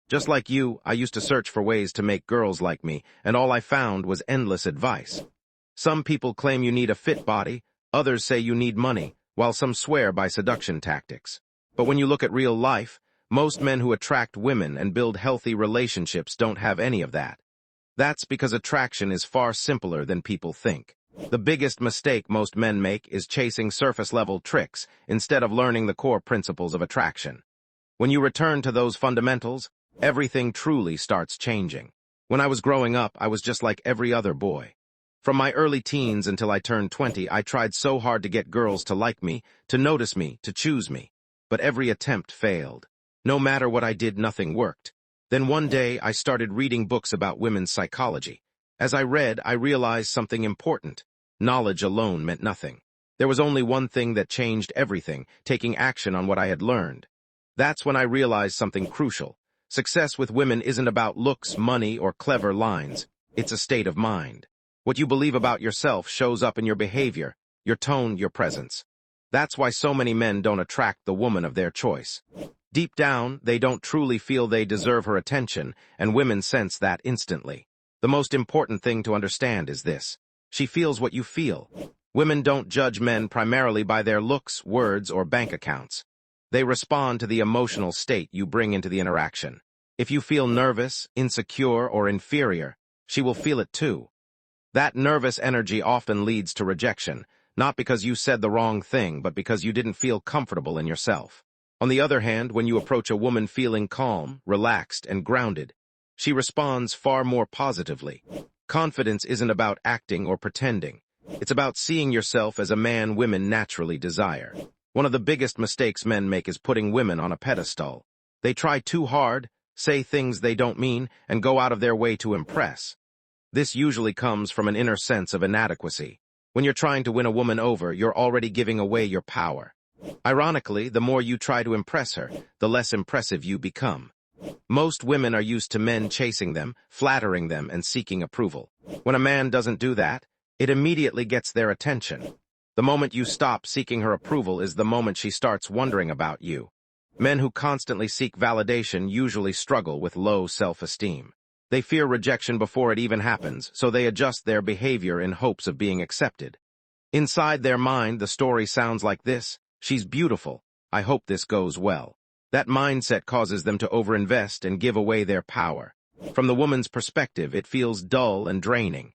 Just like you, I used to search for ways to make girls like me, and all I found was endless advice. Some people claim you need a fit body, others say you need money, while some swear by seduction tactics. But when you look at real life, most men who attract women and build healthy relationships don't have any of that. That's because attraction is far simpler than people think. The biggest mistake most men make is chasing surface-level tricks instead of learning the core principles of attraction. When you return to those fundamentals, everything truly starts changing. When I was growing up, I was just like every other boy. From my early teens until I turned 20, I tried so hard to get girls to like me, to notice me, to choose me. But every attempt failed. No matter what I did, nothing worked. Then one day, I started reading books about women's psychology. As I read, I realized something important. Knowledge alone meant nothing. There was only one thing that changed everything, taking action on what I had learned. That's when I realized something crucial. Success with women isn't about looks, money, or clever lines. It's a state of mind. What you believe about yourself shows up in your behavior, your tone, your presence. That's why so many men don't attract the woman of their choice. Deep down, they don't truly feel they deserve her attention, and women sense that instantly. The most important thing to understand is this. She feels what you feel. Women don't judge men primarily by their looks, words, or bank accounts. They respond to the emotional state you bring into the interaction. If you feel nervous, insecure, or inferior, she will feel it too. That nervous energy often leads to rejection, not because you said the wrong thing, but because you didn't feel comfortable in yourself. On the other hand, when you approach a woman feeling calm, relaxed, and grounded, she responds far more positively. Confidence isn't about acting or pretending. It's about seeing yourself as a man women naturally desire. One of the biggest mistakes men make is putting women on a pedestal. They try too hard, say things they don't mean, and go out of their way to impress. This usually comes from an inner sense of inadequacy. When you're trying to win a woman over, you're already giving away your power. Ironically, the more you try to impress her, the less impressive you become. Most women are used to men chasing them, flattering them, and seeking approval. When a man doesn't do that, it immediately gets their attention. The moment you stop seeking her approval is the moment she starts wondering about you. Men who constantly seek validation usually struggle with low self-esteem. They fear rejection before it even happens, so they adjust their behavior in hopes of being accepted. Inside their mind, the story sounds like this: she's beautiful. I hope this goes well. That mindset causes them to overinvest and give away their power. From the woman's perspective, it feels dull and draining.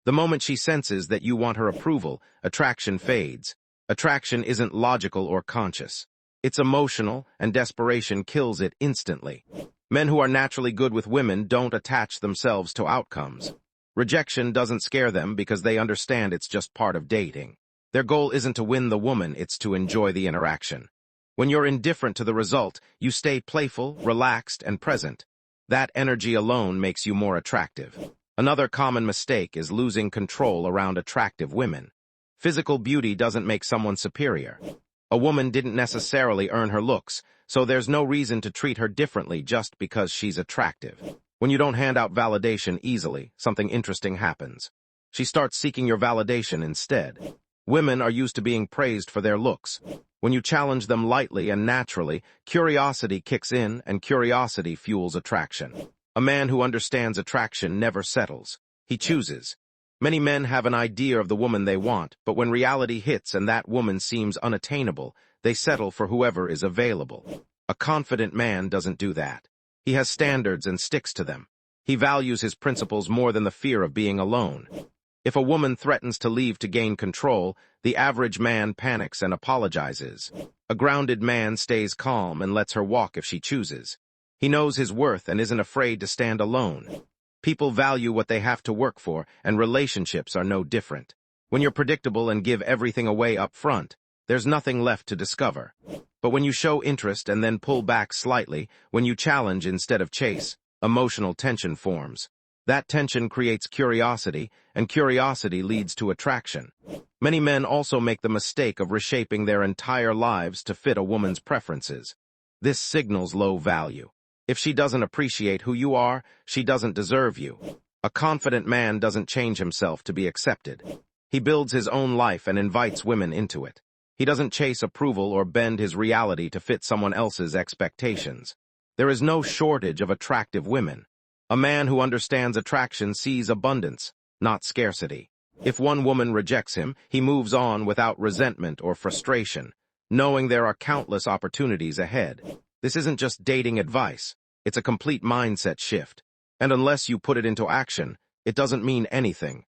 The moment she senses that you want her approval, attraction fades. Attraction isn't logical or conscious. It's emotional, and desperation kills it instantly. Men who are naturally good with women don't attach themselves to outcomes. Rejection doesn't scare them because they understand it's just part of dating. Their goal isn't to win the woman, it's to enjoy the interaction. When you're indifferent to the result, you stay playful, relaxed, and present. That energy alone makes you more attractive. Another common mistake is losing control around attractive women. Physical beauty doesn't make someone superior. A woman didn't necessarily earn her looks, so there's no reason to treat her differently just because she's attractive. When you don't hand out validation easily, something interesting happens. She starts seeking your validation instead. Women are used to being praised for their looks. When you challenge them lightly and naturally, curiosity kicks in, and curiosity fuels attraction. A man who understands attraction never settles. He chooses. Many men have an idea of the woman they want, but when reality hits and that woman seems unattainable, they settle for whoever is available. A confident man doesn't do that. He has standards and sticks to them. He values his principles more than the fear of being alone. If a woman threatens to leave to gain control, the average man panics and apologizes. A grounded man stays calm and lets her walk if she chooses. He knows his worth and isn't afraid to stand alone. People value what they have to work for, and relationships are no different. When you're predictable and give everything away up front, there's nothing left to discover. But when you show interest and then pull back slightly, when you challenge instead of chase, emotional tension forms. That tension creates curiosity, and curiosity leads to attraction. Many men also make the mistake of reshaping their entire lives to fit a woman's preferences. This signals low value. If she doesn't appreciate who you are, she doesn't deserve you. A confident man doesn't change himself to be accepted. He builds his own life and invites women into it. He doesn't chase approval or bend his reality to fit someone else's expectations. There is no shortage of attractive women. A man who understands attraction sees abundance, not scarcity. If one woman rejects him, he moves on without resentment or frustration, knowing there are countless opportunities ahead. This isn't just dating advice. It's a complete mindset shift. And unless you put it into action, it doesn't mean anything.